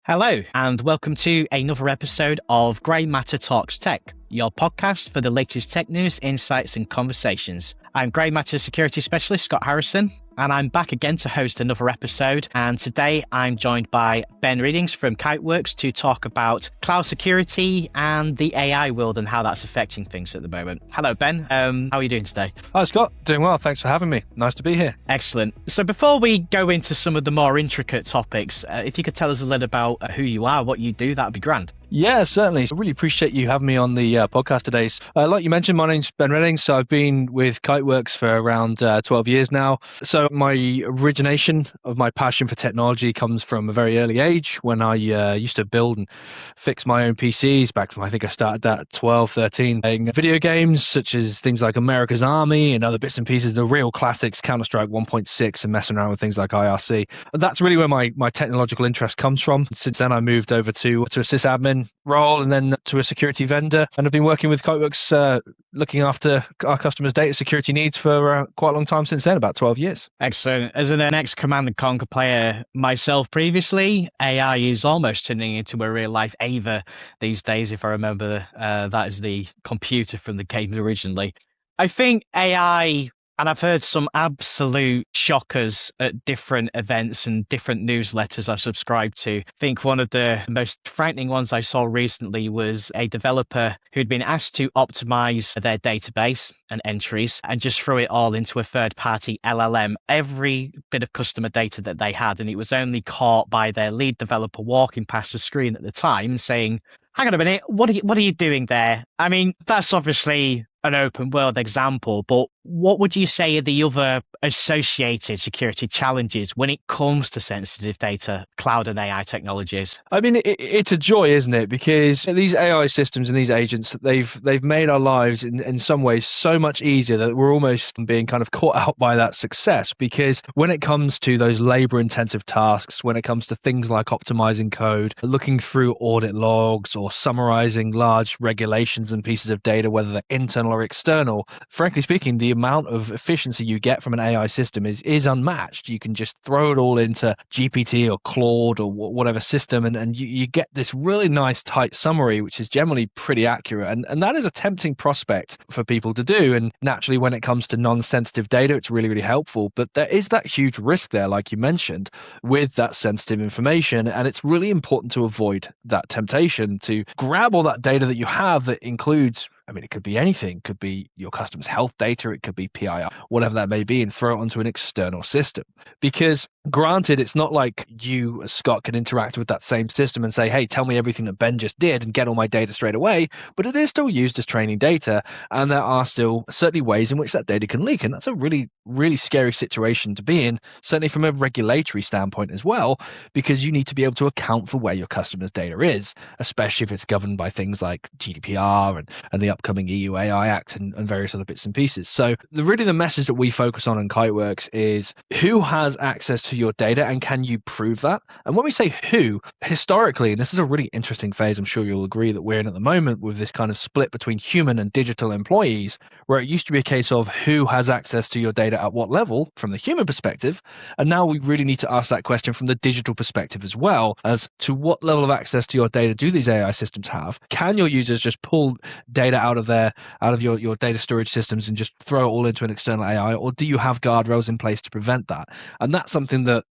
Hello, and welcome to another episode of Grey Matter Talks Tech, your podcast for the latest tech news, insights, and conversations. I'm Grey Matter Security Specialist Scott Harrison, and I'm back again to host another episode. And today I'm joined by Ben Readings from Kiteworks to talk about cloud security and the AI world and how that's affecting things at the moment. Hello, Ben. How are you doing today? Hi, Scott. Doing well. Thanks for having me. Nice to be here. Excellent. So before we go into some of the more intricate topics, if you could tell us a little about who you are, what you do, that'd be grand. Yeah, certainly. I really appreciate you having me on the podcast today. Like you mentioned, my name's Ben Redding. So I've been with Kiteworks for around 12 years now. So my origination of my passion for technology comes from a very early age when I used to build and fix my own PCs back when I think I started at 12, 13, playing video games such as things like America's Army and other bits and pieces, the real classics, Counter-Strike 1.6 and messing around with things like IRC. That's really where my technological interest comes from. Since then, I moved over to a sysadmin role and then to a security vendor, and I've been working with Kiteworks looking after our customers' data security needs for quite a long time since then, about 12 years. Excellent. As an ex-Command & Conquer player myself previously, AI is almost turning into a real-life Ava these days, if I remember that is the computer from the game originally. I think AI, and I've heard some absolute shockers at different events and different newsletters I've subscribed to. I think one of the most frightening ones I saw recently was a developer who'd been asked to optimize their database and entries and just throw it all into a third-party LLM, every bit of customer data that they had. And it was only caught by their lead developer walking past the screen at the time saying, "Hang on a minute, what are you doing there?" I mean, that's obviously an open world example, but what would you say are the other associated security challenges when it comes to sensitive data, cloud and AI technologies? I mean, it's a joy, isn't it? Because these AI systems and these agents, they've made our lives in some ways so much easier that we're almost being kind of caught out by that success. Because when it comes to those labor-intensive tasks, when it comes to things like optimizing code, looking through audit logs or summarizing large regulations and pieces of data, whether they're internal or external, frankly speaking, the amount of efficiency you get from an AI system is unmatched. You can just throw it all into GPT or Claude or whatever system, and you get this really nice tight summary, which is generally pretty accurate. And that is a tempting prospect for people to do. And naturally, when it comes to non-sensitive data, it's really, really helpful. But there is that huge risk there, like you mentioned, with that sensitive information. And it's really important to avoid that temptation to grab all that data that you have that includes, I mean, it could be anything. It could be your customer's health data. It could be PII, whatever that may be, and throw it onto an external system. Because granted, it's not like you, as Scott, can interact with that same system and say, "Hey, tell me everything that Ben just did and get all my data straight away." But it is still used as training data. And there are still certainly ways in which that data can leak. And that's a really, really scary situation to be in, certainly from a regulatory standpoint as well, because you need to be able to account for where your customer's data is, especially if it's governed by things like GDPR and the upcoming EU AI Act and various other bits and pieces. So the message that we focus on in Kiteworks is who has access to your data and can you prove that? And when we say who, historically, and this is a really interesting phase, I'm sure you'll agree that we're in at the moment with this kind of split between human and digital employees, where it used to be a case of who has access to your data at what level from the human perspective. And now we really need to ask that question from the digital perspective as well, as to what level of access to your data do these AI systems have? Can your users just pull data out of your data storage systems and just throw it all into an external AI, or do you have guardrails in place to prevent that? And that's something that,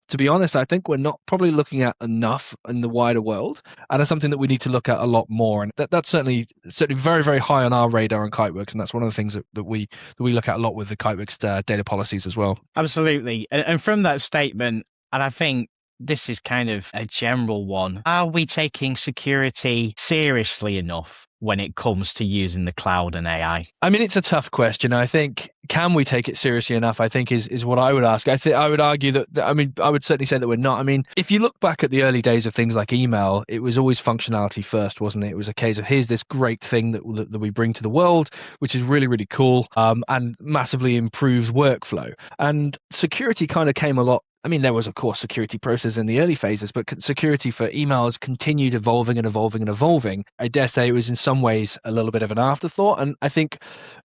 to be honest, I think we're not probably looking at enough in the wider world, and it's something that we need to look at a lot more. And that's certainly very, very high on our radar on Kiteworks, and that's one of the things that we look at a lot with the Kiteworks data policies as well. Absolutely. And from that statement, and I think this is kind of a general one, are we taking security seriously enough when it comes to using the cloud and AI? I mean, it's a tough question. I think, can we take it seriously enough, I think is what I would ask. I would argue that, I mean, I would certainly say that we're not. I mean, if you look back at the early days of things like email, it was always functionality first, wasn't it? It was a case of, here's this great thing that we bring to the world, which is really, really cool, and massively improves workflow. And security kind of came a lot. I mean, there was, of course, security process in the early phases, but security for emails continued evolving and evolving and evolving. I dare say it was in some ways a little bit of an afterthought. And I think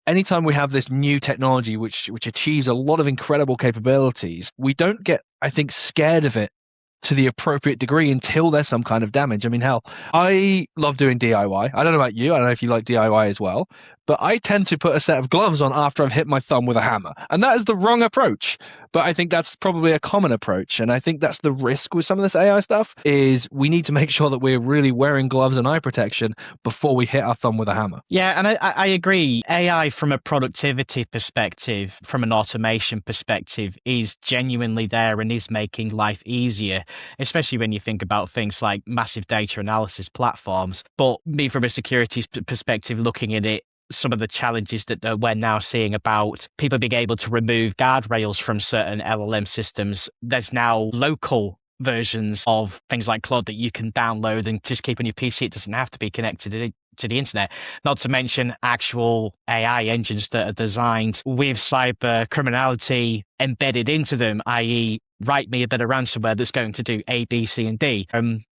anytime we have this new technology, which achieves a lot of incredible capabilities, we don't get, I think, scared of it to the appropriate degree until there's some kind of damage. I mean, hell, I love doing DIY. I don't know about you. I don't know if you like DIY as well, but I tend to put a set of gloves on after I've hit my thumb with a hammer. And that is the wrong approach. But I think that's probably a common approach. And I think that's the risk with some of this AI stuff is we need to make sure that we're really wearing gloves and eye protection before we hit our thumb with a hammer. Yeah, and I agree. AI from a productivity perspective, from an automation perspective, is genuinely there and is making life easier, especially when you think about things like massive data analysis platforms. But me, from a security perspective, looking at it, some of the challenges that we're now seeing about people being able to remove guardrails from certain LLM systems. There's now local versions of things like Claude that you can download and just keep on your PC. It doesn't have to be connected to the internet, not to mention actual AI engines that are designed with cyber criminality embedded into them, i.e. write me a bit of ransomware that's going to do A, B, C, and D.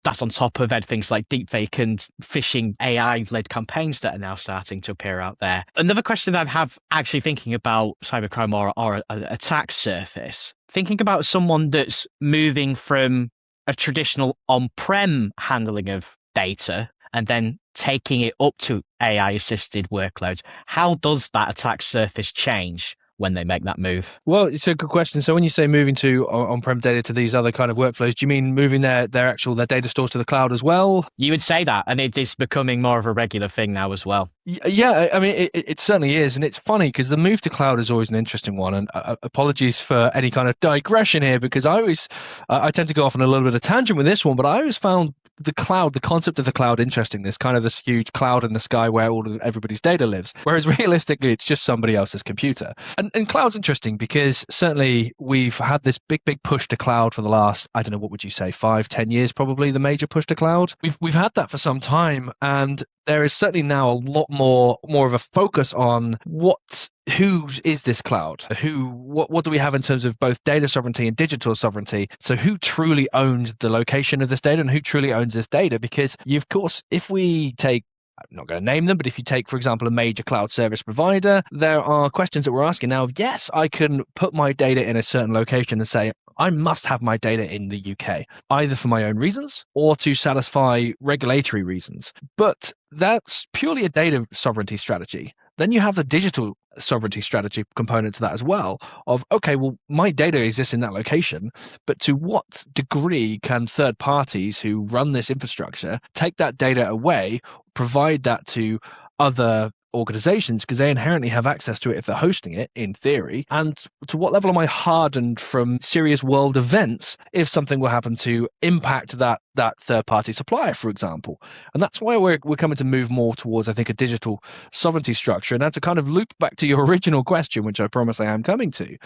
That's on top of things like deepfake and phishing AI-led campaigns that are now starting to appear out there. Another question I have actually thinking about cybercrime or an attack surface, thinking about someone that's moving from a traditional on-prem handling of data and then taking it up to AI-assisted workloads, how does that attack surface change when they make that move? Well, it's a good question. So when you say moving to on-prem data to these other kind of workflows, do you mean moving their data stores to the cloud as well? You would say that, and it is becoming more of a regular thing now as well. Yeah, I mean, it certainly is. And it's funny because the move to cloud is always an interesting one. And apologies for any kind of digression here, because I tend to go off on a little bit of tangent with this one, but I always found the concept of the cloud interesting. This kind of this huge cloud in the sky where everybody's data lives. Whereas realistically, it's just somebody else's computer. And cloud's interesting because certainly we've had this big push to cloud for the last, I don't know, what would you say, 5-10 years, probably the major push to cloud. We've had that for some time, and there is certainly now a lot more of a focus on who is this cloud? What do we have in terms of both data sovereignty and digital sovereignty? So who truly owns the location of this data and who truly owns this data? Because of course, if we take, I'm not going to name them, but if you take, for example, a major cloud service provider, there are questions that we're asking now. Yes, I can put my data in a certain location and say, I must have my data in the UK, either for my own reasons or to satisfy regulatory reasons. But that's purely a data sovereignty strategy. Then you have the digital sovereignty strategy component to that as well of, okay, well, my data exists in that location, but to what degree can third parties who run this infrastructure take that data away, provide that to other organizations because they inherently have access to it if they're hosting it in theory, and to what level am I hardened from serious world events if something will happen to impact that third party supplier, for example. And that's why we're coming to move more towards, I think, a digital sovereignty structure. And now to kind of loop back to your original question, which I promise I am coming to,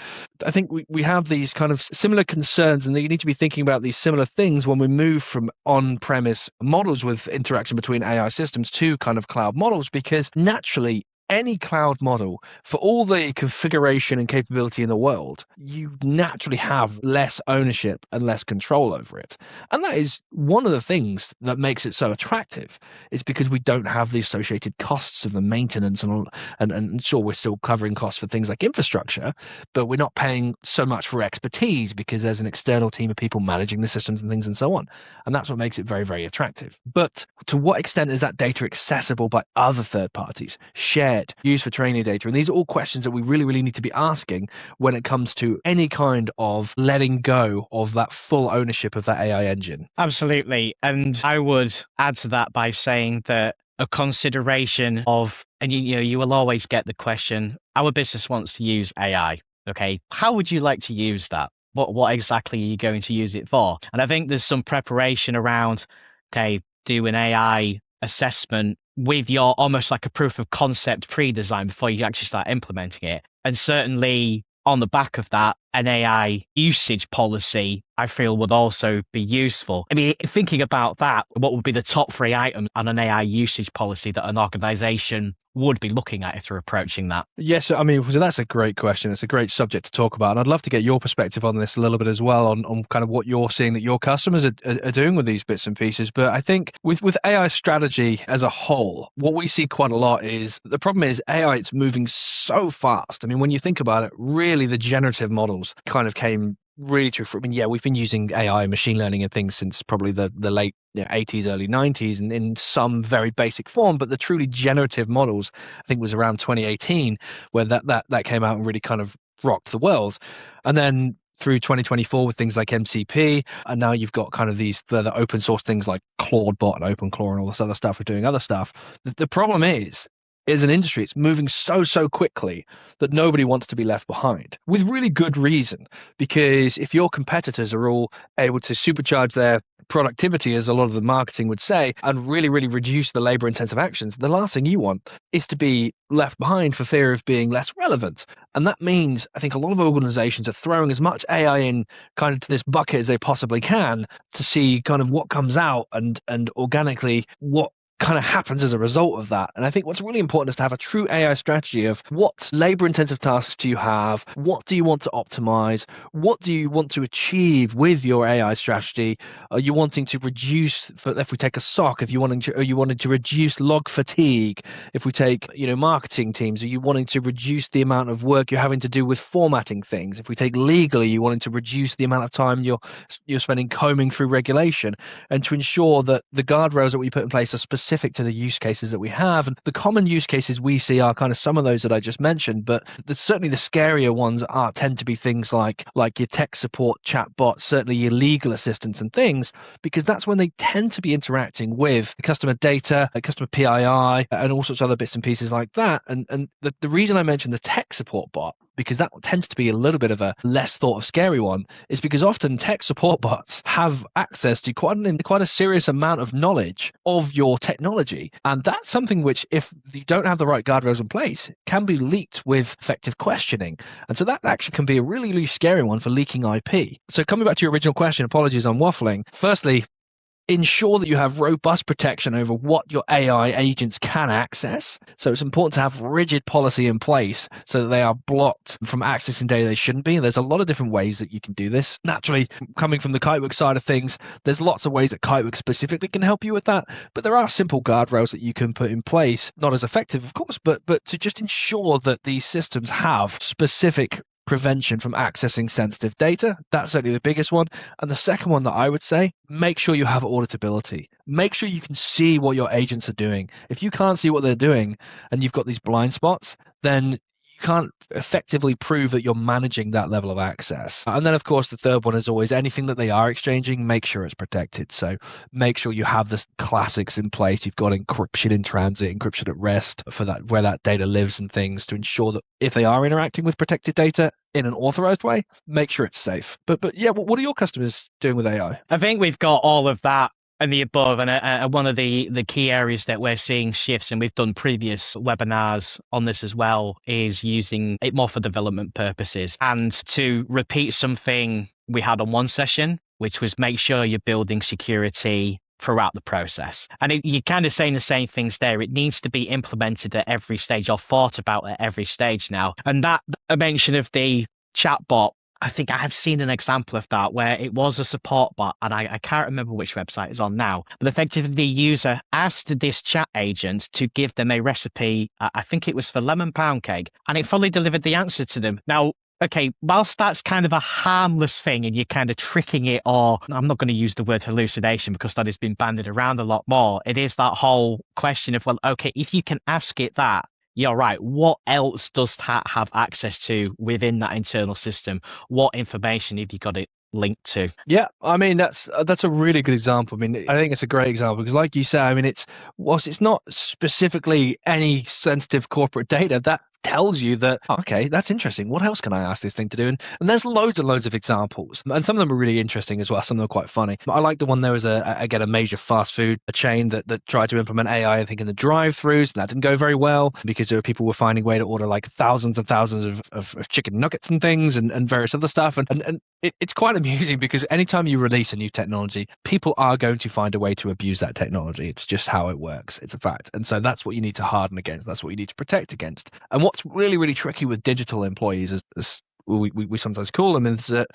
I think we have these kind of similar concerns, and you need to be thinking about these similar things when we move from on-premise models with interaction between AI systems to kind of cloud models, because naturally any cloud model, for all the configuration and capability in the world, you naturally have less ownership and less control over it. And that is one of the things that makes it so attractive, is because we don't have the associated costs of the maintenance and sure, we're still covering costs for things like infrastructure, but we're not paying so much for expertise because there's an external team of people managing the systems and things and so on. And that's what makes it very, very attractive. But to what extent is that data accessible by other third parties, shared, used for training data? And these are all questions that we really, really need to be asking when it comes to any kind of letting go of that full ownership of that AI engine. Absolutely. And I would add to that by saying that a consideration of, and you will always get the question, our business wants to use AI. Okay, how would you like to use that? What exactly are you going to use it for? And I think there's some preparation around, okay, do an AI assessment with your almost like a proof of concept pre-design before you actually start implementing it. And certainly on the back of that, an AI usage policy, I feel, would also be useful. I mean, thinking about that, what would be the top 3 items on an AI usage policy that an organization would be looking at if they're approaching that? Yes, I mean, so that's a great question. It's a great subject to talk about. And I'd love to get your perspective on this a little bit as well, on kind of what you're seeing that your customers are doing with these bits and pieces. But I think with AI strategy as a whole, what we see quite a lot is the problem is AI, it's moving so fast. I mean, when you think about it, really the generative models kind of came really true. I mean, yeah, we've been using AI and machine learning and things since probably the late 80s, early 90s, and in some very basic form. But the truly generative models, I think, was around 2018 where that came out and really kind of rocked the world. And then through 2024 with things like MCP, and now you've got kind of these the open source things like Claudebot and OpenClaw and all this other stuff for doing other stuff. The problem is an industry, it's moving so quickly that nobody wants to be left behind with really good reason. Because if your competitors are all able to supercharge their productivity, as a lot of the marketing would say, and really reduce the labor intensive actions, the last thing you want is to be left behind for fear of being less relevant. And that means I think a lot of organizations are throwing as much AI in kind of to this bucket as they possibly can to see kind of what comes out and organically what kind of happens as a result of that. And I think what's really important is to have a true AI strategy of what labor intensive tasks do you have? What do you want to optimize? What do you want to achieve with your AI strategy? Are you wanting to reduce, if we take a SOC, are you wanting to reduce log fatigue? If we take, marketing teams, are you wanting to reduce the amount of work you're having to do with formatting things? If we take legally, you wanting to reduce the amount of time you're spending combing through regulation, and to ensure that the guardrails that we put in place are specific to the use cases that we have. And the common use cases we see are kind of some of those that I just mentioned, but certainly the scarier ones tend to be things like your tech support chatbots, certainly your legal assistants and things, because that's when they tend to be interacting with customer data, customer PII, and all sorts of other bits and pieces like that. And the reason I mentioned the tech support bot, because that tends to be a little bit of a less thought of scary one, is because often tech support bots have access to quite a serious amount of knowledge of your technology. And that's something which, if you don't have the right guardrails in place, can be leaked with effective questioning. And so that actually can be a really scary one for leaking IP. So coming back to your original question, apologies, I'm waffling. Firstly, ensure that you have robust protection over what your AI agents can access. So it's important to have rigid policy in place so that they are blocked from accessing data they shouldn't be. And there's a lot of different ways that you can do this. Naturally, coming from the Kiteworks side of things, there's lots of ways that Kiteworks specifically can help you with that. But there are simple guardrails that you can put in place, not as effective, of course, but to just ensure that these systems have specific prevention from accessing sensitive data. That's certainly the biggest one. And the second one that I would say, make sure you have auditability. Make sure you can see what your agents are doing. If you can't see what they're doing and you've got these blind spots, then you can't effectively prove that you're managing that level of access. And then, of course, the third one is always anything that they are exchanging, make sure it's protected. So make sure you have the classics in place. You've got encryption in transit, encryption at rest for that, where that data lives and things, to ensure that if they are interacting with protected data in an authorized way, make sure it's safe. But yeah, what are your customers doing with AI? I think we've got all of that and the above, and one of the key areas that we're seeing shifts, and we've done previous webinars on this as well, is using it more for development purposes. And to repeat something we had on one session, which was make sure you're building security throughout the process. And you're kind of saying the same things there. It needs to be implemented at every stage, or thought about at every stage now. And that a mention of the chatbot, I think I have seen an example of that where it was a support bot, and I can't remember which website it's on now, but effectively the user asked this chat agent to give them a recipe, I think it was for lemon pound cake, and it fully delivered the answer to them. Now, okay, whilst that's kind of a harmless thing and you're kind of tricking it, or I'm not going to use the word hallucination because that has been bandied around a lot more, it is that whole question of, well, okay, if you can ask it that, you're right. What else does that have access to within that internal system? What information have you got it linked to? Yeah, I mean that's a really good example. I mean, I think it's a great example because, like you say, I mean, whilst it's not specifically any sensitive corporate data, that tells you that, okay, that's interesting. What else can I ask this thing to do? And there's loads and loads of examples, and some of them are really interesting as well. Some of them are quite funny. I like the one, there was a major fast food chain that tried to implement AI, I think, in the drive-throughs, and that didn't go very well because there were people were finding a way to order like thousands and thousands of chicken nuggets and things and various other stuff. And it's quite amusing because anytime you release a new technology, people are going to find a way to abuse that technology. It's just how it works. It's a fact. And so that's what you need to harden against. That's what you need to protect against. And what's really tricky with digital employees, as we sometimes call them, is that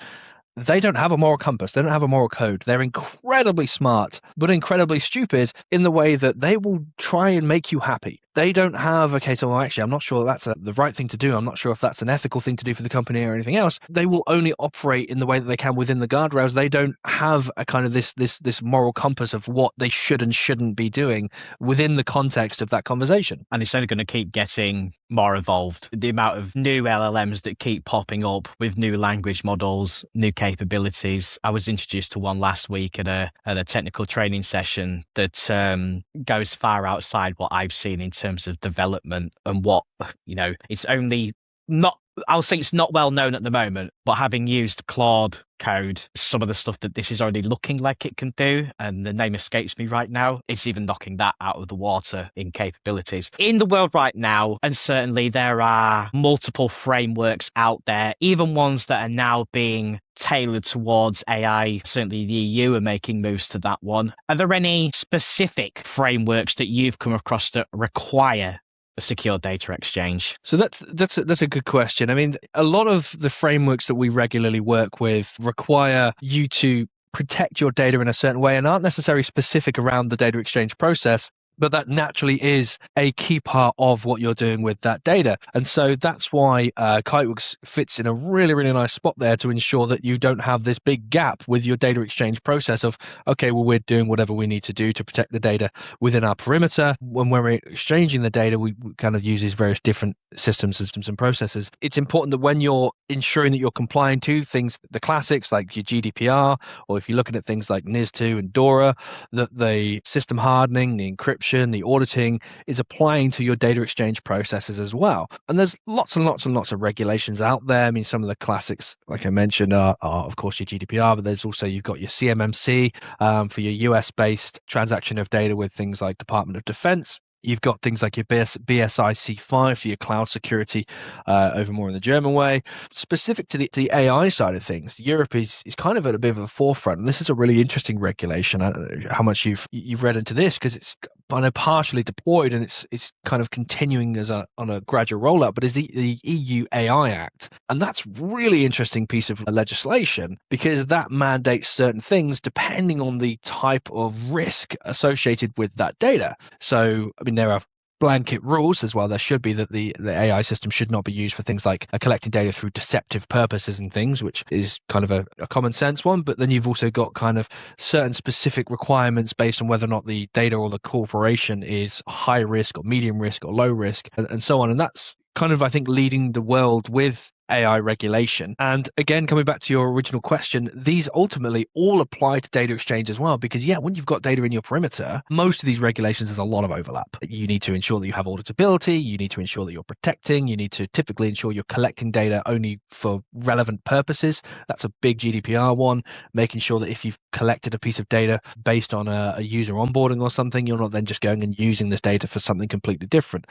they don't have a moral compass. They don't have a moral code. They're incredibly smart, but incredibly stupid in the way that they will try and make you happy. They don't have, okay, so well, actually, I'm not sure that's the right thing to do. I'm not sure if that's an ethical thing to do for the company or anything else. They will only operate in the way that they can within the guardrails. They don't have a kind of this moral compass of what they should and shouldn't be doing within the context of that conversation. And it's only going to keep getting more evolved. The amount of new LLMs that keep popping up with new language models, new capabilities. I was introduced to one last week at a technical training session that goes far outside what I've seen in terms of development and what, it's only not, I'll say it's not well known at the moment, but having used Claude Code, some of the stuff that this is already looking like it can do, and the name escapes me right now, it's even knocking that out of the water in capabilities. In the world right now, and certainly there are multiple frameworks out there, even ones that are now being tailored towards AI. Certainly the EU are making moves to that one. Are there any specific frameworks that you've come across that require a secure data exchange? So that's a good question. I mean, a lot of the frameworks that we regularly work with require you to protect your data in a certain way and aren't necessarily specific around the data exchange process, but that naturally is a key part of what you're doing with that data. And so that's why Kiteworks fits in a really, really nice spot there to ensure that you don't have this big gap with your data exchange process of, okay, well, we're doing whatever we need to do to protect the data within our perimeter. When we're exchanging the data, we kind of use these various different systems and processes. It's important that when you're ensuring that you're complying to things, the classics like your GDPR, or if you're looking at things like NIS2 and DORA, that the system hardening, the encryption, the auditing is applying to your data exchange processes as well. And there's lots and lots and lots of regulations out there. I mean, some of the classics, like I mentioned, are of course your GDPR, but there's also, you've got your CMMC for your US-based transaction of data with things like Department of Defense. You've got things like your BSIC5 for your cloud security over more in the German way. Specific to the AI side of things, Europe is kind of at a bit of a forefront. And this is a really interesting regulation. I don't know how much you've read into this, because it's kind of partially deployed and it's kind of continuing on a gradual rollout, but is the EU AI Act. And that's really interesting piece of legislation because that mandates certain things depending on the type of risk associated with that data. So, I mean, there are blanket rules as well. There should be that the AI system should not be used for things like collecting data through deceptive purposes and things, which is kind of a common sense one. But then you've also got kind of certain specific requirements based on whether or not the data or the corporation is high risk or medium risk or low risk and so on. And that's kind of, I think, leading the world with AI regulation. And again, coming back to your original question, these ultimately all apply to data exchange as well, because when you've got data in your perimeter, most of these regulations, there's a lot of overlap. You need to ensure that you have auditability, you need to ensure that you're protecting, you need to typically ensure you're collecting data only for relevant purposes. That's a big GDPR one, making sure that if you've collected a piece of data based on a user onboarding or something, you're not then just going and using this data for something completely different.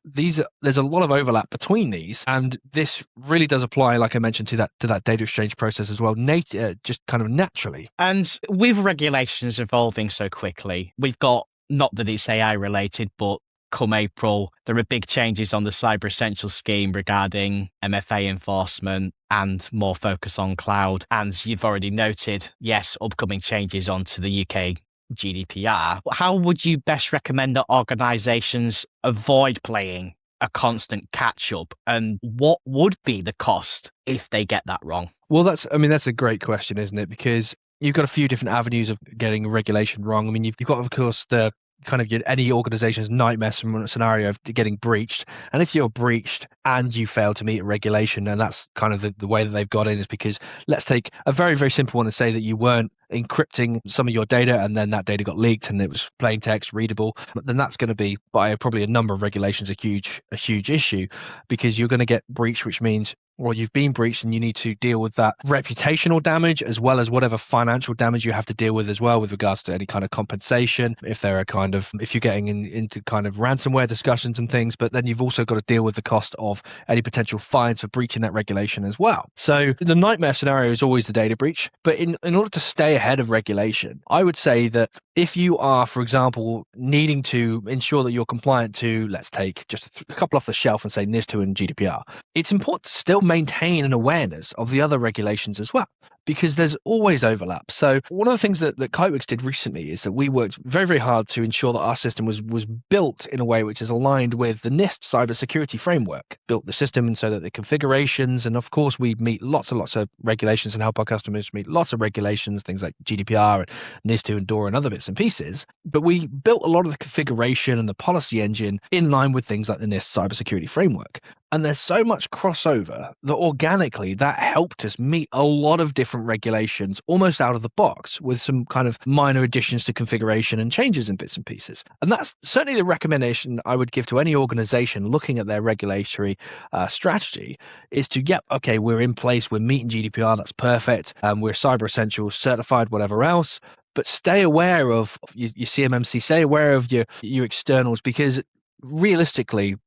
There's a lot of overlap between these, and this really does apply, like I mentioned, to that data exchange process as well, just kind of naturally. And with regulations evolving so quickly, we've got, not that it's AI related, but come April, there are big changes on the Cyber Essentials scheme regarding MFA enforcement and more focus on cloud. And you've already noted, yes, upcoming changes onto the UK GDPR. How would you best recommend that organizations avoid playing a constant catch up, and what would be the cost if they get that wrong? Well, that's a great question, isn't it? Because you've got a few different avenues of getting regulation wrong. I mean, you've got, of course, the kind of any organization's nightmare scenario of getting breached. And if you're breached and you fail to meet a regulation, and that's kind of the way that they've got in, is because let's take a very, very simple one and say that you weren't encrypting some of your data and then that data got leaked and it was plain text readable, then that's going to be, by probably a number of regulations, a huge issue, because you're going to get breached, which means, well, you've been breached and you need to deal with that reputational damage as well as whatever financial damage you have to deal with as well, with regards to any kind of compensation, if you're getting into kind of ransomware discussions and things. But then you've also got to deal with the cost of any potential fines for breaching that regulation as well. So the nightmare scenario is always the data breach. But in order to stay ahead of regulation, I would say that if you are, for example, needing to ensure that you're compliant to, let's take just a couple off the shelf and say NIS2 and GDPR, it's important to still maintain an awareness of the other regulations as well. because there's always overlap. So one of the things that Kiteworks did recently is that we worked very, very hard to ensure that our system was built in a way which is aligned with the NIST cybersecurity framework. Built the system and so that the configurations, and of course we meet lots and lots of regulations and help our customers meet lots of regulations, things like GDPR and NIS2 and DORA and other bits and pieces. But we built a lot of the configuration and the policy engine in line with things like the NIST cybersecurity framework. And there's so much crossover that organically that helped us meet a lot of different regulations almost out of the box with some kind of minor additions to configuration and changes in bits and pieces. And that's certainly the recommendation I would give to any organization looking at their regulatory strategy is to, yep, okay, we're in place, we're meeting GDPR, that's perfect, we're Cyber Essentials certified, whatever else. But stay aware of your CMMC, stay aware of your externals, because realistically,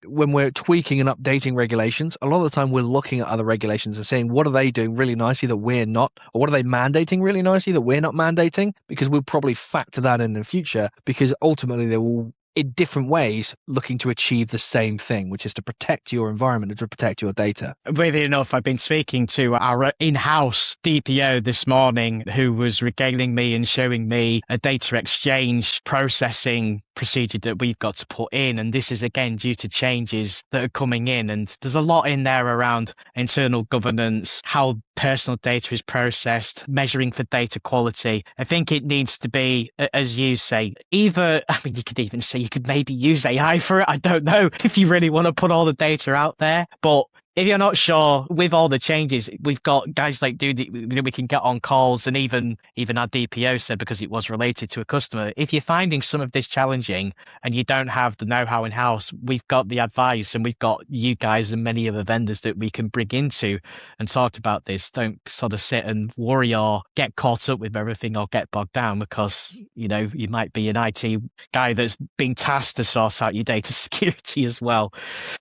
when we're tweaking and updating regulations, a lot of the time we're looking at other regulations and saying, what are they doing really nicely that we're not? Or what are they mandating really nicely that we're not mandating? Because we'll probably factor that in the future, because ultimately they will, in different ways, looking to achieve the same thing, which is to protect your environment and to protect your data. Weirdly enough, I've been speaking to our in-house DPO this morning, who was regaling me and showing me a data exchange processing procedure that we've got to put in. And this is again due to changes that are coming in. And there's a lot in there around internal governance, how personal data is processed, measuring for data quality. I think it needs to be, as you say, either, I mean, you could even say you could maybe use AI for it. I don't know if you really want to put all the data out there, but if you're not sure, with all the changes, we've got guys like we can get on calls, and even our DPO said, because it was related to a customer, if you're finding some of this challenging and you don't have the know-how in-house, we've got the advice, and we've got you guys and many other vendors that we can bring into and talk about this. Don't sort of sit and worry or get caught up with everything or get bogged down, because you might be an IT guy that's being tasked to sort out your data security as well.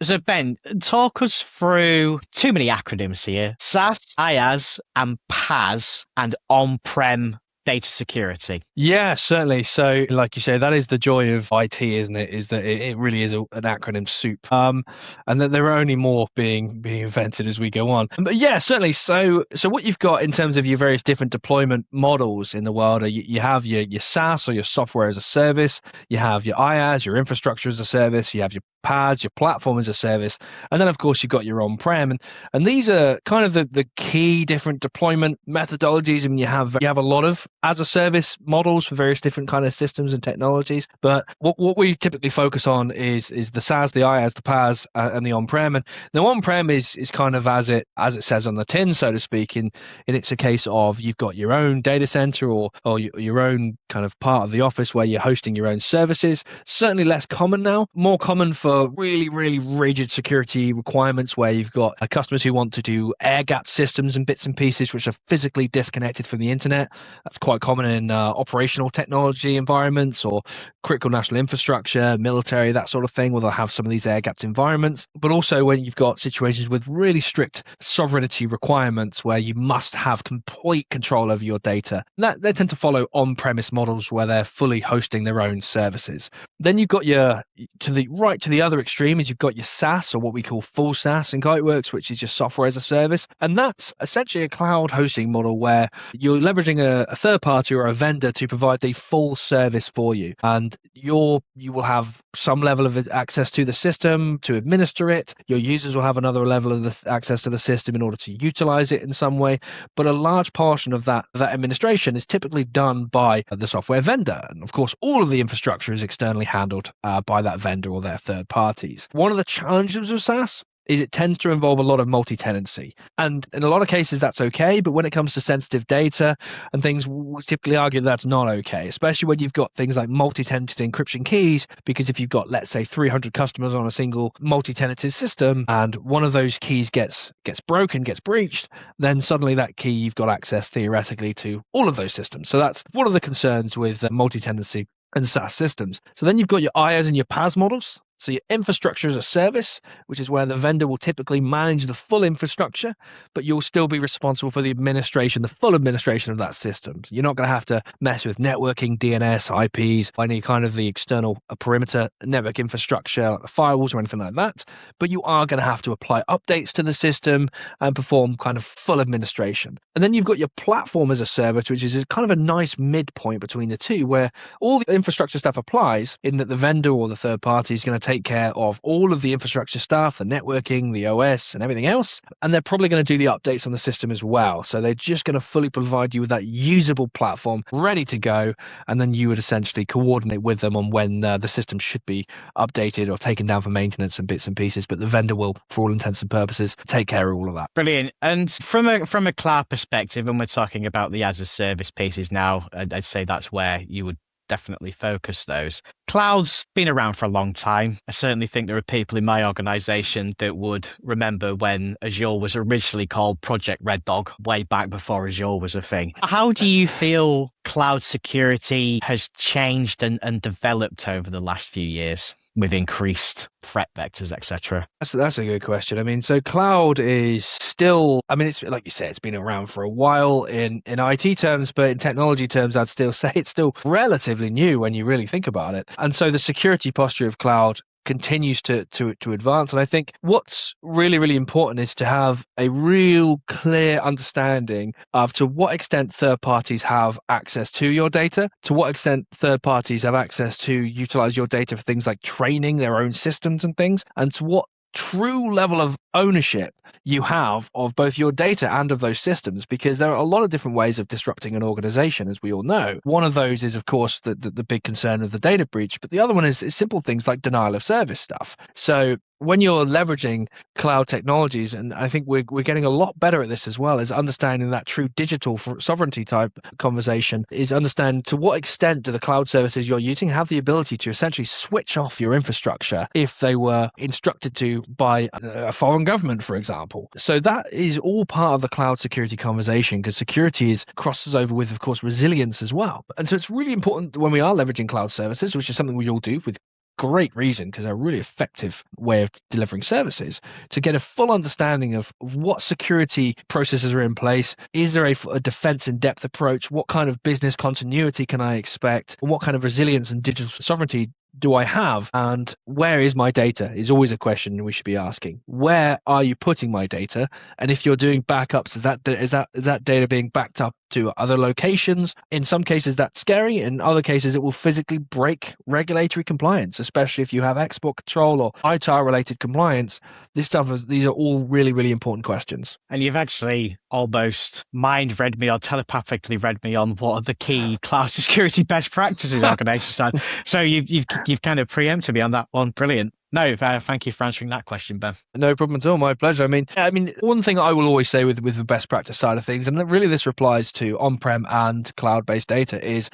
So Ben, talk us through too many acronyms here: SaaS, IaaS, and PaaS, and on-prem data security. Yeah, certainly. So, like you say, that is the joy of IT, isn't it? Is that it really is an acronym soup, and that there are only more being invented as we go on. But yeah, certainly. So what you've got in terms of your various different deployment models in the world are you have your SaaS, or your software as a service. You have your IaaS, your infrastructure as a service. You have your PaaS, your platform as a service, and then of course you've got your on-prem, and these are kind of the key different deployment methodologies. I mean, you have a lot of as a service models for various different kind of systems and technologies, but what we typically focus on is the SaaS, the IaaS, the PaaS, and the on-prem. And the on-prem is kind of as it says on the tin, so to speak. In it's a case of you've got your own data center or your own kind of part of the office where you're hosting your own services. Certainly less common now, more common for really, really rigid security requirements where you've got customers who want to do air-gapped systems and bits and pieces which are physically disconnected from the internet. That's quite common in operational technology environments or critical national infrastructure, military, that sort of thing, where they'll have some of these air-gapped environments. But also when you've got situations with really strict sovereignty requirements where you must have complete control over your data. They tend to follow on-premise models where they're fully hosting their own services. Then you've got to the other extreme is you've got your SaaS, or what we call full SaaS in Kiteworks, which is just software as a service. And that's essentially a cloud hosting model where you're leveraging a third party or a vendor to provide the full service for you. And you will have some level of access to the system to administer it. Your users will have another level of access to the system in order to utilize it in some way. But a large portion of that administration is typically done by the software vendor. And of course, all of the infrastructure is externally handled by that vendor or their third parties. One of the challenges of SaaS is it tends to involve a lot of multi-tenancy. And in a lot of cases, that's okay. But when it comes to sensitive data and things, we typically argue that's not okay, especially when you've got things like multi-tenanted encryption keys, because if you've got, let's say, 300 customers on a single multi-tenanted system and one of those keys gets broken, gets breached, then suddenly that key, you've got access theoretically to all of those systems. So that's one of the concerns with multi-tenancy and SaaS systems. So then you've got your IaaS and your PaaS models. So your infrastructure as a service, which is where the vendor will typically manage the full infrastructure, but you'll still be responsible for the administration, the full administration of that system. You're not going to have to mess with networking, DNS, IPs, any kind of the external perimeter network infrastructure, like the firewalls or anything like that. But you are going to have to apply updates to the system and perform kind of full administration. And then you've got your platform as a service, which is kind of a nice midpoint between the two, where all the infrastructure stuff applies in that the vendor or the third party is going to take care of all of the infrastructure stuff, the networking, the OS, and everything else. And they're probably going to do the updates on the system as well. So they're just going to fully provide you with that usable platform ready to go. And then you would essentially coordinate with them on when the system should be updated or taken down for maintenance and bits and pieces. But the vendor will, for all intents and purposes, take care of all of that. Brilliant. And from a cloud perspective, when we're talking about the as a service pieces now, I'd say that's where you would definitely focus those. Cloud's been around for a long time. I certainly think there are people in my organization that would remember when Azure was originally called Project Red Dog, way back before Azure was a thing. How do you feel cloud security has changed and developed over the last few years with increased threat vectors, etc.? That's a good question. I mean, so cloud is still, I mean, it's like you said, it's been around for a while in IT terms, but in technology terms, I'd still say it's still relatively new when you really think about it. And so the security posture of cloud continues to advance. And I think what's really, really important is to have a real clear understanding of to what extent third parties have access to your data, to what extent third parties have access to utilize your data for things like training their own systems and things, and to what true level of ownership you have of both your data and of those systems, because there are a lot of different ways of disrupting an organization, as we all know. One of those is, of course, the big concern of the data breach, but the other one is simple things like denial of service stuff. So when you're leveraging cloud technologies, and I think we're getting a lot better at this as well, is understanding that true digital sovereignty type conversation, is understand to what extent do the cloud services you're using have the ability to essentially switch off your infrastructure if they were instructed to by a foreign government, for example. So that is all part of the cloud security conversation, because security crosses over with, of course, resilience as well. And so it's really important when we are leveraging cloud services, which is something we all do with great reason, because they're a really effective way of delivering services, to get a full understanding of what security processes are in place. Is there a defense in depth approach? What kind of business continuity can I expect? What kind of resilience and digital sovereignty do I have? And where is my data is always a question we should be asking. Where are you putting my data? And if you're doing backups, is that data being backed up to other locations? In some cases that's scary, in other cases it will physically break regulatory compliance, especially if you have export control or ITAR related compliance. These are all really, really important questions. And you've actually almost mind read me or telepathically read me on what are the key cloud security best practices organizations. So you've kind of preempted me on that one. Brilliant. No, thank you for answering that question, Ben. No problem at all. My pleasure. I mean, one thing I will always say with the best practice side of things, and really this applies to on-prem and cloud-based data, is,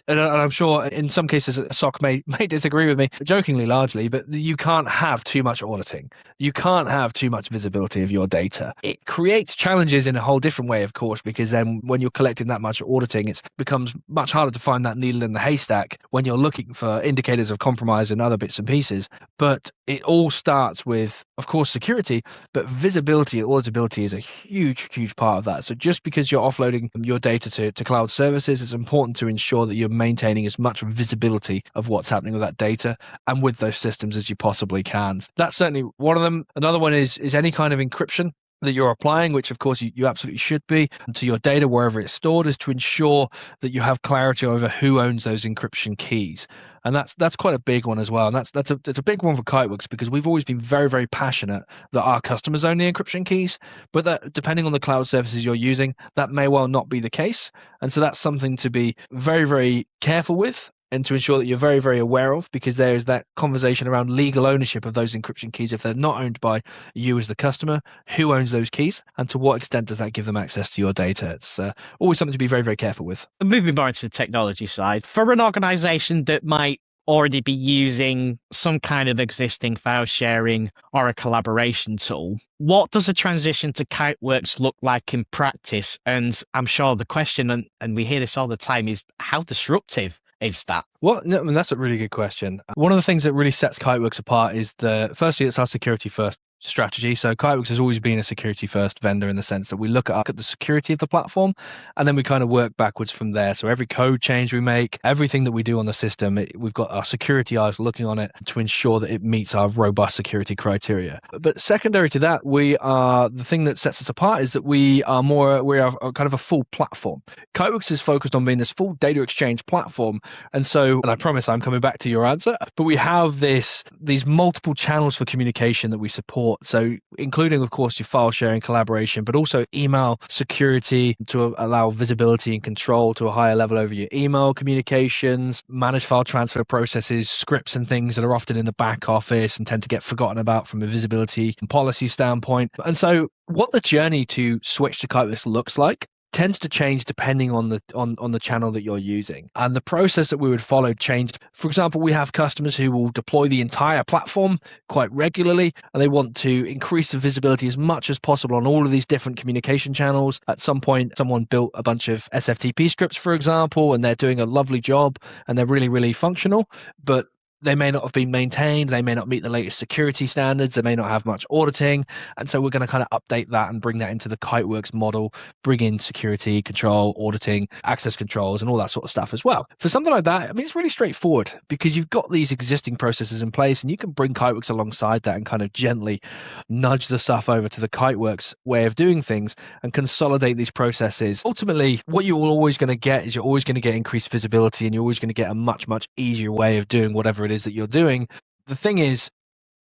and I'm sure in some cases a SOC may disagree with me, jokingly largely, but you can't have too much auditing. You can't have too much visibility of your data. It creates challenges in a whole different way, of course, because then when you're collecting that much auditing, it becomes much harder to find that needle in the haystack when you're looking for indicators of compromise and other bits and pieces. But it all starts with, of course, security, but visibility and auditability is a huge, huge part of that. So just because you're offloading your data to cloud services, it's important to ensure that you're maintaining as much visibility of what's happening with that data and with those systems as you possibly can. That's certainly one of them. Another one is any kind of encryption that you're applying, which of course you absolutely should be, to your data wherever it's stored, is to ensure that you have clarity over who owns those encryption keys. And that's quite a big one as well. And that's a big one for Kiteworks, because we've always been very, very passionate that our customers own the encryption keys, but that depending on the cloud services you're using, that may well not be the case. And so that's something to be very, very careful with, and to ensure that you're very, very aware of, because there is that conversation around legal ownership of those encryption keys. If they're not owned by you as the customer, who owns those keys, and to what extent does that give them access to your data? It's always something to be very, very careful with. Moving more into the technology side, for an organization that might already be using some kind of existing file sharing or a collaboration tool, what does a transition to Kiteworks look like in practice? And I'm sure the question, and we hear this all the time, is how disruptive is that? Well, no, I mean, that's a really good question. One of the things that really sets Kiteworks apart is firstly, it's our security first strategy. So Kiteworks has always been a security first vendor in the sense that we look at the security of the platform and then we kind of work backwards from there. So every code change we make, everything that we do on the system, we've got our security eyes looking on it to ensure that it meets our robust security criteria. But secondary to that, the thing that sets us apart is that we are kind of a full platform. Kiteworks is focused on being this full data exchange platform. And so, and I promise I'm coming back to your answer, but we have these multiple channels for communication that we support. So including, of course, your file sharing, collaboration, but also email security to allow visibility and control to a higher level over your email communications, manage file transfer processes, scripts and things that are often in the back office and tend to get forgotten about from a visibility and policy standpoint. And so what the journey to switch to Kiteworks looks like tends to change depending on the channel that you're using. And the process that we would follow changed. For example, we have customers who will deploy the entire platform quite regularly, and they want to increase the visibility as much as possible on all of these different communication channels. At some point, someone built a bunch of SFTP scripts, for example, and they're doing a lovely job and they're really, really functional, but they may not have been maintained. They may not meet the latest security standards. They may not have much auditing. And so we're going to kind of update that and bring that into the Kiteworks model, bring in security, control, auditing, access controls, and all that sort of stuff as well. For something like that, I mean, it's really straightforward because you've got these existing processes in place and you can bring Kiteworks alongside that and kind of gently nudge the stuff over to the Kiteworks way of doing things and consolidate these processes. Ultimately, what you're always going to get is you're always going to get increased visibility and you're always going to get a much, much easier way of doing whatever it is that you're doing. The thing is,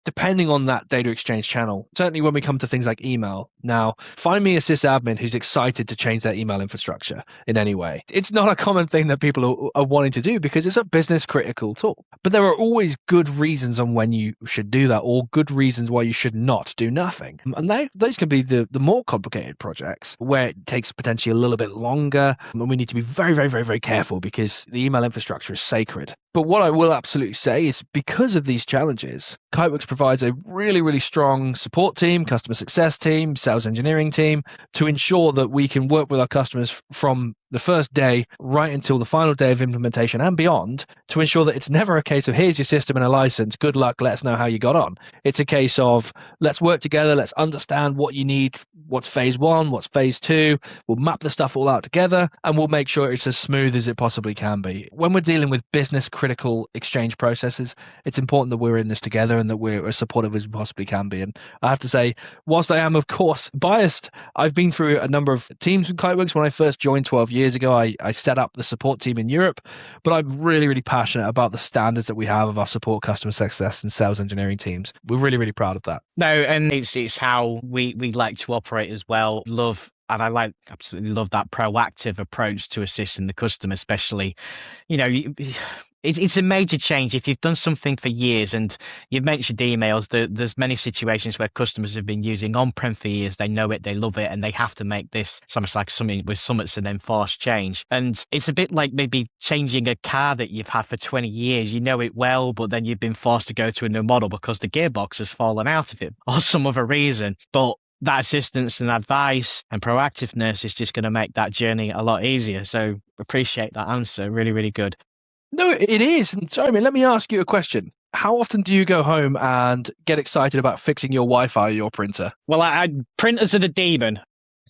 depending on that data exchange channel, certainly when we come to things like email, now find me a sysadmin who's excited to change their email infrastructure in any way. It's not a common thing that people are wanting to do because it's a business critical tool. But there are always good reasons on when you should do that or good reasons why you should not do nothing. And those can be the more complicated projects where it takes potentially a little bit longer and we need to be very, very, very, very careful because the email infrastructure is sacred. But what I will absolutely say is because of these challenges, Kiteworks provides a really, really strong support team, customer success team, sales engineering team to ensure that we can work with our customers from the first day right until the final day of implementation and beyond to ensure that it's never a case of here's your system and a license, good luck, let us know how you got on. It's a case of let's work together, let's understand what you need, what's phase one, what's phase two, we'll map the stuff all out together and we'll make sure it's as smooth as it possibly can be. When we're dealing with business critical exchange processes, it's important that we're in this together and that we're as supportive as we possibly can be. And I have to say, whilst I am of course biased, I've been through a number of teams with Kiteworks. When I first joined 12 years ago, I set up the support team in Europe, but I'm really, really passionate about the standards that we have of our support, customer success and sales engineering teams. We're really, really proud of that. No, and it's how we like to operate as well. And I absolutely love that proactive approach to assisting the customer, especially, it's a major change. If you've done something for years and you've mentioned emails, there's many situations where customers have been using on-prem for years. They know it, they love it, and they have to make this almost like something with summits and then force change. And it's a bit like maybe changing a car that you've had for 20 years. You know it well, but then you've been forced to go to a new model because the gearbox has fallen out of it or some other reason. But that assistance and advice and proactiveness is just going to make that journey a lot easier. So appreciate that answer. Really, really good. No, it is. And sorry, let me ask you a question. How often do you go home and get excited about fixing your Wi-Fi or your printer? Well, printers are the demon.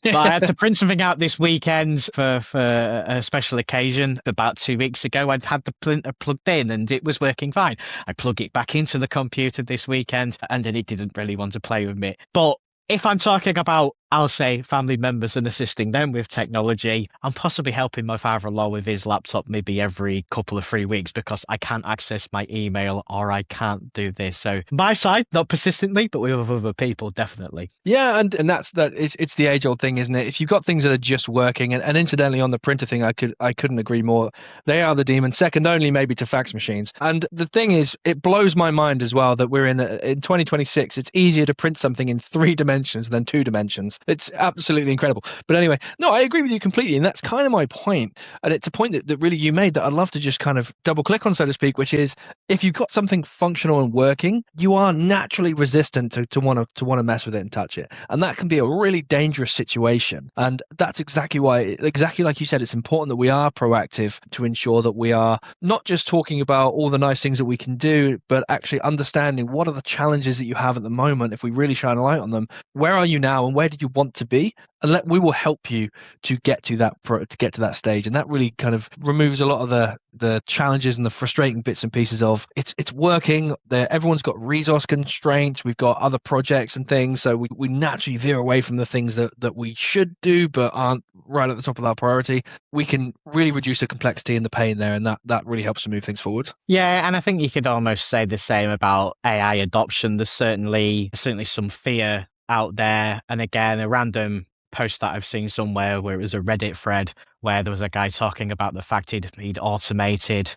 But I had to print something out this weekend for a special occasion about 2 weeks ago. I'd had the printer plugged in and it was working fine. I plug it back into the computer this weekend and then it didn't really want to play with me. But if I'm talking about, I'll say, family members and assisting them with technology, I'm possibly helping my father-in-law with his laptop maybe every couple of 3 weeks because I can't access my email or I can't do this. So my side, not persistently, but with other people, definitely. Yeah, and it's the age-old thing, isn't it? If you've got things that are just working, and incidentally on the printer thing, I couldn't agree more. They are the demon, second only maybe to fax machines. And the thing is, it blows my mind as well that we're in 2026. It's easier to print something in 3 dimensions than 2 dimensions. It's absolutely incredible. But anyway, no, I agree with you completely. And that's kind of my point. And it's a point that really you made that I'd love to just kind of double click on, so to speak, which is if you've got something functional and working, you are naturally resistant to want to mess with it and touch it. And that can be a really dangerous situation. And that's exactly why, exactly like you said, it's important that we are proactive to ensure that we are not just talking about all the nice things that we can do, but actually understanding what are the challenges that you have at the moment. If we really shine a light on them, where are you now and where do you want to be? And we will help you to get to that stage. And that really kind of removes a lot of the challenges and the frustrating bits and pieces of it's working there. Everyone's got resource constraints. We've got other projects and things. So we naturally veer away from the things that we should do, but aren't right at the top of our priority. We can really reduce the complexity and the pain there. And that really helps to move things forward. Yeah, and I think you could almost say the same about AI adoption. There's certainly some fear out there. And again, a random post that I've seen somewhere where it was a Reddit thread where there was a guy talking about the fact he'd automated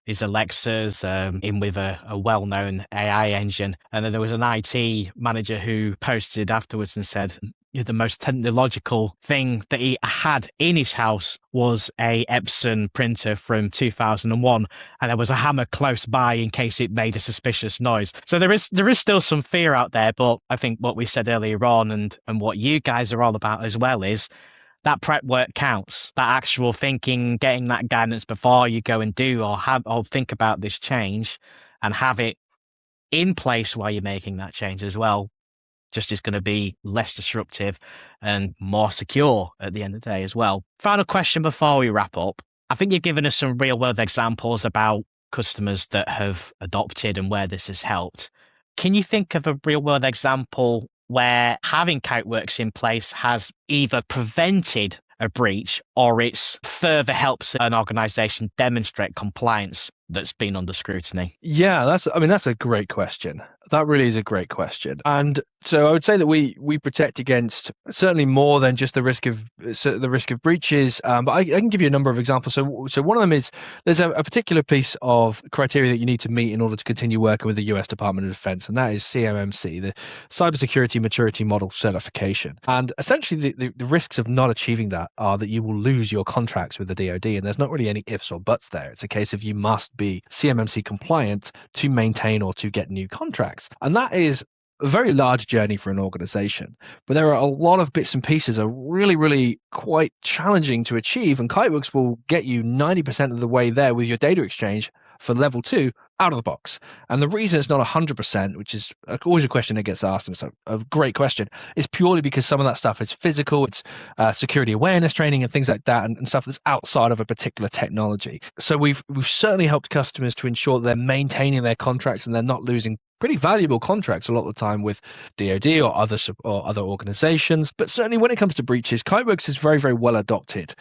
his Alexas in with a well-known AI engine. And then there was an IT manager who posted afterwards and said the most technological thing that he had in his house was a Epson printer from 2001, and there was a hammer close by in case it made a suspicious noise. So there is still some fear out there, but I think what we said earlier on and what you guys are all about as well is that prep work counts. That actual thinking, getting that guidance before you go and do or think about this change and have it in place while you're making that change as well, just is going to be less disruptive and more secure at the end of the day as well. Final question before we wrap up. I think you've given us some real world examples about customers that have adopted and where this has helped. Can you think of a real world example where having Kiteworks in place has either prevented a breach or it's further helps an organization demonstrate compliance that's been under scrutiny? Yeah, that's a great question. That really is a great question. And so I would say that we protect against certainly more than just the risk of breaches. But I can give you a number of examples. So one of them is there's a particular piece of criteria that you need to meet in order to continue working with the US Department of Defense, and that is CMMC, the Cybersecurity Maturity Model Certification. And essentially the risks of not achieving that are that you will lose your contracts with the DoD, and there's not really any ifs or buts there. It's a case of you must be CMMC compliant to maintain or to get new contracts. And that is a very large journey for an organization, but there are a lot of bits and pieces are really, really quite challenging to achieve. And Kiteworks will get you 90% of the way there with your data exchange for level 2 out of the box. And the reason it's not 100%, which is always a question that gets asked, and it's a great question, is purely because some of that stuff is physical, it's security awareness training and things like that, and stuff that's outside of a particular technology. So we've certainly helped customers to ensure they're maintaining their contracts and they're not losing pretty valuable contracts a lot of the time with DoD or other organizations. But certainly when it comes to breaches, Kiteworks is very, very well adopted.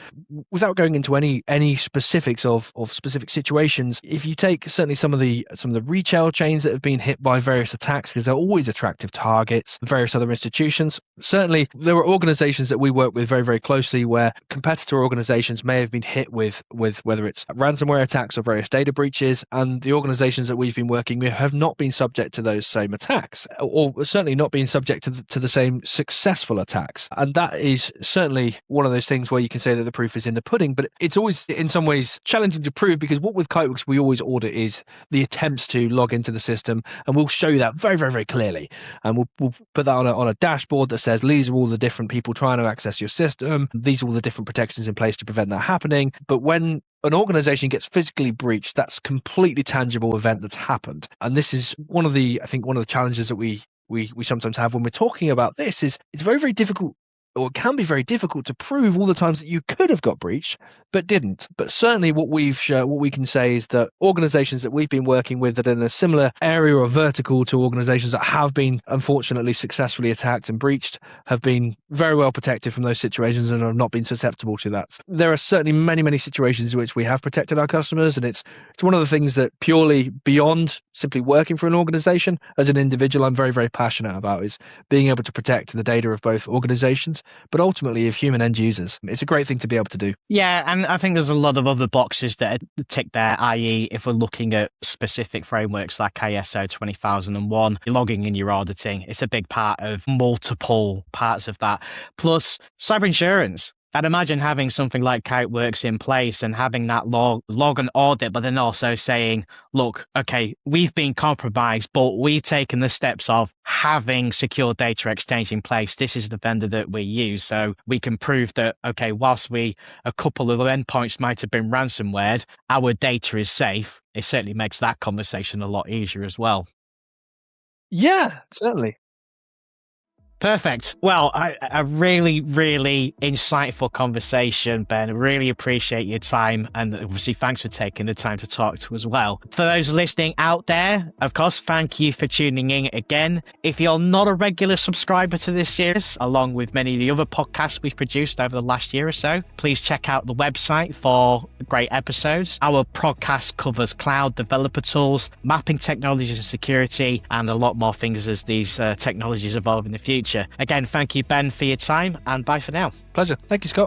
Without going into any specifics of specific situations, if you take certainly some of the retail chains that have been hit by various attacks, because they're always attractive targets, various other institutions, certainly there are organizations that we work with very, very closely where competitor organizations may have been hit with whether it's ransomware attacks or various data breaches, and the organizations that we've been working with have not been subject to those same attacks, or certainly not being subject to the same successful attacks. And that is certainly one of those things where you can say that the proof is in the pudding, but it's always in some ways challenging to prove, because what with Kiteworks we always audit is the attempts to log into the system, and we'll show you that very, very, very clearly. And we'll put that on a dashboard that says these are all the different people trying to access your system, these are all the different protections in place to prevent that happening. But when an organization gets physically breached, that's a completely tangible event that's happened. And this is one of the challenges that we sometimes have when we're talking about this, is it's very, very difficult, or it can be very difficult to prove all the times that you could have got breached but didn't. But certainly what we can say is that organizations that we've been working with that are in a similar area or vertical to organizations that have been unfortunately successfully attacked and breached have been very well protected from those situations and have not been susceptible to that. There are certainly many, many situations in which we have protected our customers, and it's one of the things that purely beyond simply working for an organization, as an individual I'm very, very passionate about, is being able to protect the data of both organizations but ultimately of human end users. It's a great thing to be able to do. Yeah, and I think there's a lot of other boxes that are ticked there, i.e., if we're looking at specific frameworks like ISO 20001, your logging and your auditing, it's a big part of multiple parts of that. Plus, cyber insurance. I'd imagine having something like Kiteworks in place and having that log and audit, but then also saying, look, okay, we've been compromised, but we've taken the steps of having secure data exchange in place. This is the vendor that we use. So we can prove that, okay, whilst a couple of endpoints might have been ransomware, our data is safe. It certainly makes that conversation a lot easier as well. Yeah, certainly. Perfect. Well, a really, really insightful conversation, Ben. I really appreciate your time. And obviously, thanks for taking the time to talk to us as well. For those listening out there, of course, thank you for tuning in again. If you're not a regular subscriber to this series, along with many of the other podcasts we've produced over the last year or so, please check out the website for great episodes. Our podcast covers cloud developer tools, mapping technologies and security, and a lot more things as these technologies evolve in the future. Again, thank you, Ben, for your time, and bye for now. Pleasure. Thank you, Scott.